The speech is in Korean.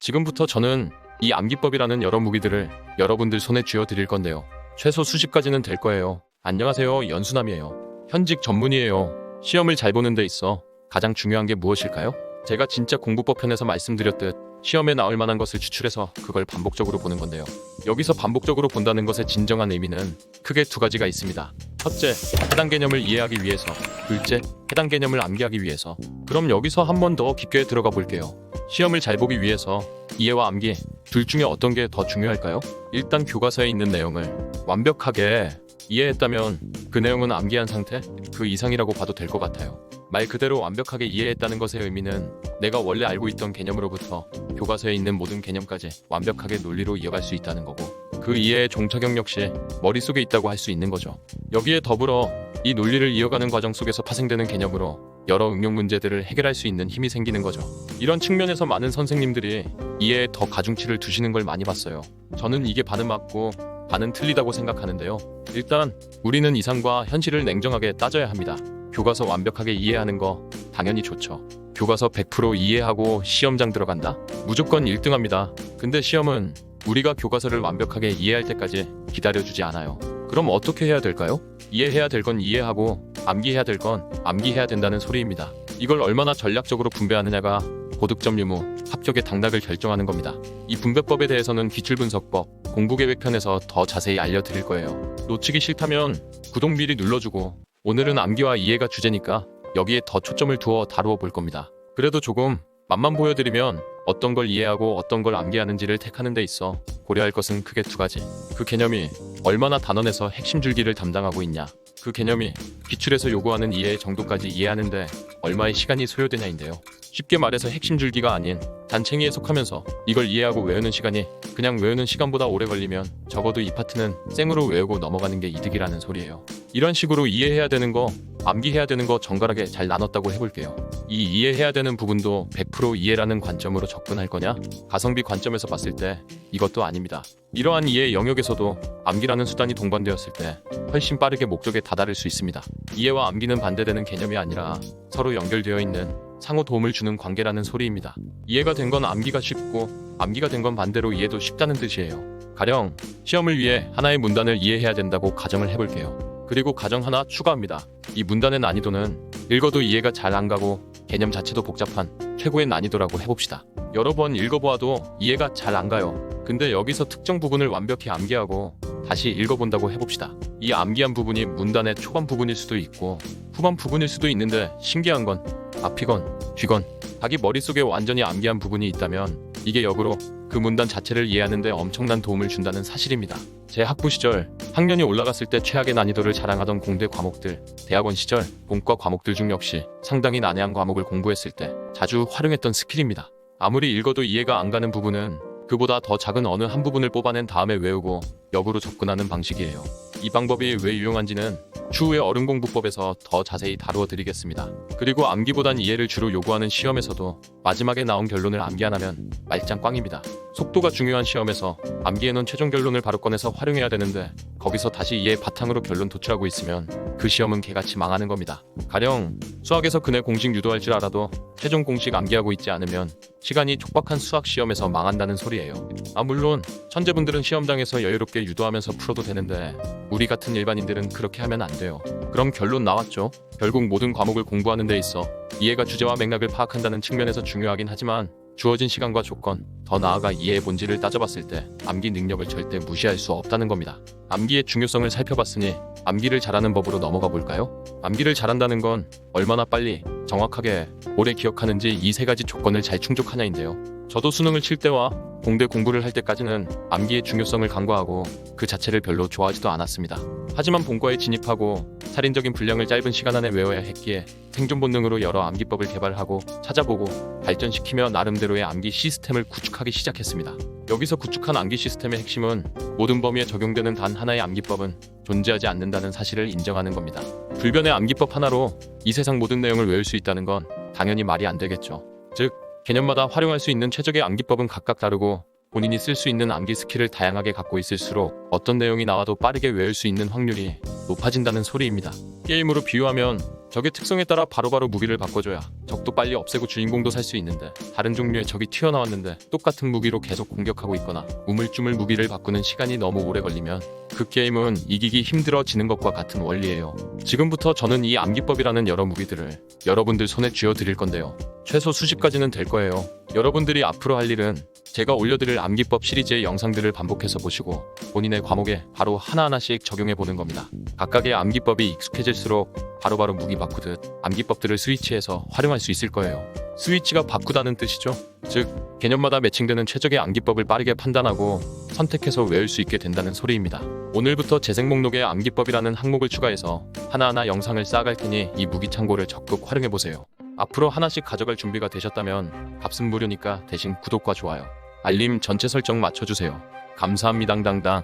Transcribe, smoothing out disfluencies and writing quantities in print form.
지금부터 저는 이 암기법이라는 여러 무기들을 여러분들 손에 쥐어 드릴 건데요. 최소 수십 가지는 될 거예요. 안녕하세요, 연수남이에요. 현직 전문의예요. 시험을 잘 보는 데 있어 가장 중요한 게 무엇일까요? 제가 진짜 공부법 편에서 말씀드렸듯 시험에 나올 만한 것을 추출해서 그걸 반복적으로 보는 건데요. 여기서 반복적으로 본다는 것의 진정한 의미는 크게 두 가지가 있습니다. 첫째, 해당 개념을 이해하기 위해서. 둘째, 해당 개념을 암기하기 위해서. 그럼 여기서 한 번 더 깊게 들어가 볼게요. 시험을 잘 보기 위해서 이해와 암기 둘 중에 어떤 게 더 중요할까요? 일단 교과서에 있는 내용을 완벽하게 이해했다면 그 내용은 암기한 상태? 그 이상이라고 봐도 될 것 같아요. 말 그대로 완벽하게 이해했다는 것의 의미는 내가 원래 알고 있던 개념으로부터 교과서에 있는 모든 개념까지 완벽하게 논리로 이어갈 수 있다는 거고, 그 이해의 종착역 역시 머릿속에 있다고 할 수 있는 거죠. 여기에 더불어 이 논리를 이어가는 과정 속에서 파생되는 개념으로 여러 응용 문제들을 해결할 수 있는 힘이 생기는 거죠. 이런 측면에서 많은 선생님들이 이해에 더 가중치를 두시는 걸 많이 봤어요. 저는 이게 반은 맞고 반은 틀리다고 생각하는데요. 일단 우리는 이상과 현실을 냉정하게 따져야 합니다. 교과서 완벽하게 이해하는 거 당연히 좋죠. 교과서 100% 이해하고 시험장 들어간다? 무조건 1등합니다. 근데 시험은 우리가 교과서를 완벽하게 이해할 때까지 기다려주지 않아요. 그럼 어떻게 해야 될까요? 이해해야 될 건 이해하고 암기해야 될 건 암기해야 된다는 소리입니다. 이걸 얼마나 전략적으로 분배하느냐가 고득점 유무, 합격의 당락을 결정하는 겁니다. 이 분배법에 대해서는 기출분석법, 공부계획편에서 더 자세히 알려드릴 거예요. 놓치기 싫다면 구독 미리 눌러주고, 오늘은 암기와 이해가 주제니까 여기에 더 초점을 두어 다루어 볼 겁니다. 그래도 조금 맛만 보여드리면 어떤 걸 이해하고 어떤 걸 암기하는지를 택하는 데 있어 고려할 것은 크게 두 가지. 그 개념이 얼마나 단원에서 핵심 줄기를 담당하고 있냐, 그 개념이 기출에서 요구하는 이해의 정도까지 이해하는데 얼마의 시간이 소요되냐인데요. 쉽게 말해서 핵심 줄기가 아닌 단챙이에 속하면서 이걸 이해하고 외우는 시간이 그냥 외우는 시간보다 오래 걸리면 적어도 이 파트는 생으로 외우고 넘어가는 게 이득이라는 소리예요. 이런 식으로 이해해야 되는 거, 암기해야 되는 거 정갈하게 잘 나눴다고 해볼게요. 이 이해해야 되는 부분도 100% 이해라는 관점으로 접근할 거냐? 가성비 관점에서 봤을 때 이것도 아닙니다. 이러한 이해 영역에서도 암기라는 수단이 동반되었을 때 훨씬 빠르게 목적에 다다를 수 있습니다. 이해와 암기는 반대되는 개념이 아니라 서로 연결되어 있는 상호 도움을 주는 관계라는 소리입니다. 이해가 된 건 암기가 쉽고 암기가 된 건 반대로 이해도 쉽다는 뜻이에요. 가령 시험을 위해 하나의 문단을 이해해야 된다고 가정을 해볼게요. 그리고 가정 하나 추가합니다. 이 문단의 난이도는 읽어도 이해가 잘 안 가고 개념 자체도 복잡한 최고의 난이도라고 해봅시다. 여러 번 읽어보아도 이해가 잘 안 가요. 근데 여기서 특정 부분을 완벽히 암기하고 다시 읽어본다고 해봅시다. 이 암기한 부분이 문단의 초반 부분일 수도 있고 후반 부분일 수도 있는데, 신기한 건 앞이건 뒤건 자기 머릿속에 완전히 암기한 부분이 있다면 이게 역으로 그 문단 자체를 이해하는데 엄청난 도움을 준다는 사실입니다. 제 학부 시절 학년이 올라갔을 때 최악의 난이도를 자랑하던 공대 과목들, 대학원 시절 본과 과목들 중 역시 상당히 난해한 과목을 공부했을 때 자주 활용했던 스킬입니다. 아무리 읽어도 이해가 안 가는 부분은 그보다 더 작은 어느 한 부분을 뽑아낸 다음에 외우고 역으로 접근하는 방식이에요. 이 방법이 왜 유용한지는 추후에 어른공부법에서 더 자세히 다루어 드리겠습니다. 그리고 암기보단 이해를 주로 요구하는 시험에서도 마지막에 나온 결론을 암기 안 하면 말짱 꽝입니다. 속도가 중요한 시험에서 암기해놓은 최종 결론을 바로 꺼내서 활용해야 되는데 거기서 다시 이해 바탕으로 결론 도출하고 있으면 그 시험은 개같이 망하는 겁니다. 가령 수학에서 근해 공식 유도할 줄 알아도 최종 공식 암기하고 있지 않으면 시간이 촉박한 수학 시험에서 망한다는 소리예요. 물론 천재분들은 시험장에서 여유롭게 유도하면서 풀어도 되는데 우리 같은 일반인들은 그렇게 하면 안 돼요. 그럼 결론 나왔죠. 결국 모든 과목을 공부하는 데 있어 이해가 주제와 맥락을 파악한다는 측면에서 중요하긴 하지만 주어진 시간과 조건, 더 나아가 이해의 본질을 따져봤을 때 암기 능력을 절대 무시할 수 없다는 겁니다. 암기의 중요성을 살펴봤으니 암기를 잘하는 법으로 넘어가 볼까요? 암기를 잘한다는 건 얼마나 빨리, 정확하게, 오래 기억하는지 이 세 가지 조건을 잘 충족하냐인데요. 저도 수능을 칠 때와 공대 공부를 할 때까지는 암기의 중요성을 간과하고 그 자체를 별로 좋아하지도 않았습니다. 하지만 본과에 진입하고 살인적인 분량을 짧은 시간 안에 외워야 했기에 생존 본능으로 여러 암기법을 개발하고 찾아보고 발전시키며 나름대로의 암기 시스템을 구축하기 시작했습니다. 여기서 구축한 암기 시스템의 핵심은 모든 범위에 적용되는 단 하나의 암기법은 존재하지 않는다는 사실을 인정하는 겁니다. 불변의 암기법 하나로 이 세상 모든 내용을 외울 수 있다는 건 당연히 말이 안 되겠죠. 즉, 개념마다 활용할 수 있는 최적의 암기법은 각각 다르고 본인이 쓸 수 있는 암기 스킬을 다양하게 갖고 있을수록 어떤 내용이 나와도 빠르게 외울 수 있는 확률이 높아진다는 소리입니다. 게임으로 비유하면 적의 특성에 따라 바로바로 무기를 바꿔줘야 적도 빨리 없애고 주인공도 살 수 있는데, 다른 종류의 적이 튀어나왔는데 똑같은 무기로 계속 공격하고 있거나 우물쭈물 무기를 바꾸는 시간이 너무 오래 걸리면 그 게임은 이기기 힘들어지는 것과 같은 원리예요. 지금부터 저는 이 암기법이라는 여러 무기들을 여러분들 손에 쥐어 드릴 건데요. 최소 수십 가지는 될 거예요. 여러분들이 앞으로 할 일은 제가 올려드릴 암기법 시리즈의 영상들을 반복해서 보시고 본인의 과목에 바로 하나하나씩 적용해 보는 겁니다. 각각의 암기법이 익숙해질수록 바로바로 무기 바꾸듯 암기법들을 스위치해서 활용할 수 있을 거예요. 스위치가 바꾸다는 뜻이죠. 즉, 개념마다 매칭되는 최적의 암기법을 빠르게 판단하고 선택해서 외울 수 있게 된다는 소리입니다. 오늘부터 재생 목록에 암기법이라는 항목을 추가해서 하나하나 영상을 쌓아갈 테니 이 무기 창고를 적극 활용해 보세요. 앞으로 하나씩 가져갈 준비가 되셨다면 값은 무료니까 대신 구독과 좋아요, 알림 전체 설정 맞춰주세요. 감사합니다. 당당.